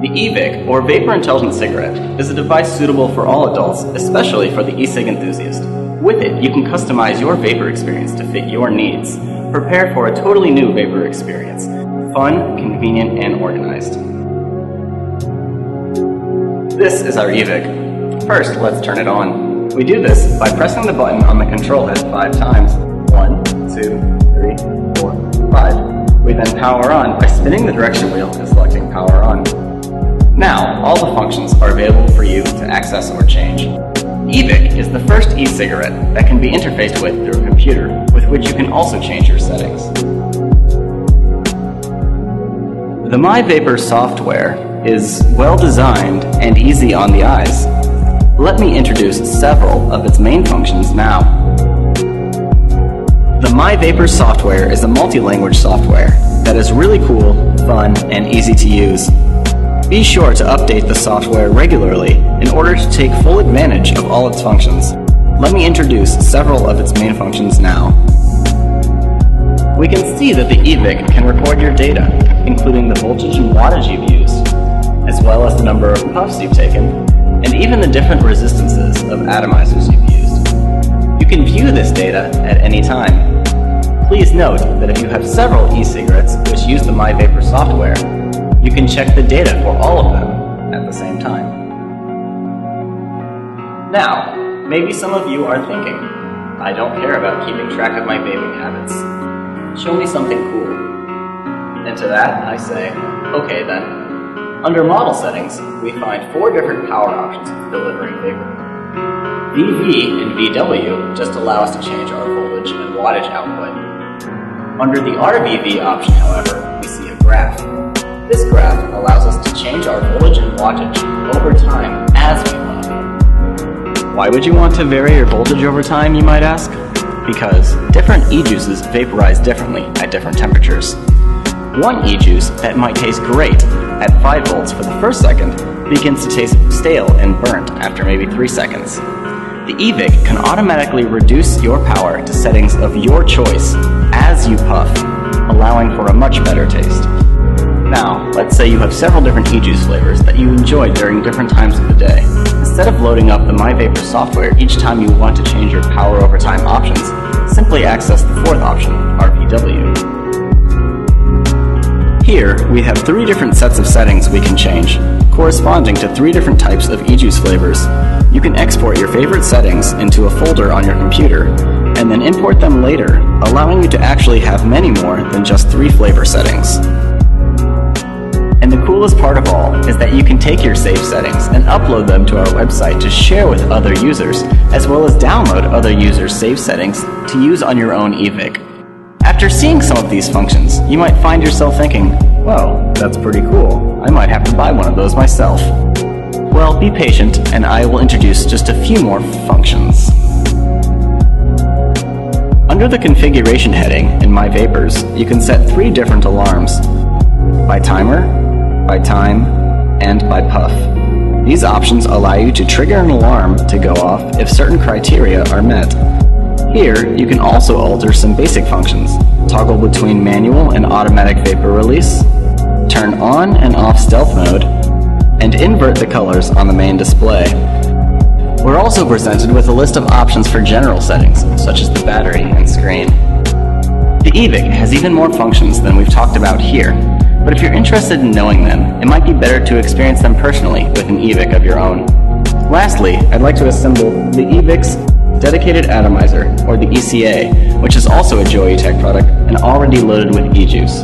The evic, or Vapor Intelligent Cigarette, is a device suitable for all adults, especially for the eCig enthusiast. With it, you can customize your vapor experience to fit your needs. Prepare for a totally new vapor experience. Fun, convenient, and organized. This is our evic. First, let's turn it on. We do this by pressing the button on the control head 5 times. 1, 2, 3, 4, 5. We then power on by spinning the direction wheel and selecting power on. Now, all the functions are available for you to access or change. evic is the first e-cigarette that can be interfaced with through a computer, with which you can also change your settings. The MyVapor software is well designed and easy on the eyes. Let me introduce several of its main functions now. The MyVapor software is a multi-language software that is really cool, fun, and easy to use. Be sure to update the software regularly in order to take full advantage of all its functions. Let me introduce several of its main functions now. We can see that the evic can record your data, including the voltage and wattage you've used, as well as the number of puffs you've taken, and even the different resistances of atomizers you've used. You can view this data at any time. Please note that if you have several e-cigarettes which use the MyVapor software, you can check the data for all of them at the same time. Now, maybe some of you are thinking, I don't care about keeping track of my vaping habits. Show me something cool. And to that, I say, okay then. Under Model Settings, we find 4 different power options for delivering vapor. VV and VW just allow us to change our voltage and wattage output. Under the RVV option, however, we see a graph. This graph allows us to change our voltage and wattage over time as we puff. Why would you want to vary your voltage over time, you might ask? Because different e-juices vaporize differently at different temperatures. One e-juice that might taste great at 5 volts for the first second begins to taste stale and burnt after maybe 3 seconds. The evic can automatically reduce your power to settings of your choice as you puff, allowing for a much better taste. Now, let's say you have several different e-juice flavors that you enjoy during different times of the day. Instead of loading up the MyVapor software each time you want to change your power over time options, simply access the 4th option, RPW. Here, we have 3 different sets of settings we can change, corresponding to 3 different types of e-juice flavors. You can export your favorite settings into a folder on your computer, and then import them later, allowing you to actually have many more than just 3 flavor settings. And the coolest part of all is that you can take your saved settings and upload them to our website to share with other users, as well as download other users' saved settings to use on your own evic. After seeing some of these functions, you might find yourself thinking, whoa, that's pretty cool. I might have to buy one of those myself. Well, be patient, and I will introduce just a few more functions. Under the configuration heading in MyVapors, you can set 3 different alarms: by timer, by time, and by puff. These options allow you to trigger an alarm to go off if certain criteria are met. Here, you can also alter some basic functions: toggle between manual and automatic vapor release, turn on and off stealth mode, and invert the colors on the main display. We're also presented with a list of options for general settings, such as the battery and screen. The evic has even more functions than we've talked about here, but if you're interested in knowing them, it might be better to experience them personally with an evic of your own. Lastly, I'd like to assemble the evic-s dedicated atomizer, or the ECA, which is also a Joyetech product and already loaded with e-juice.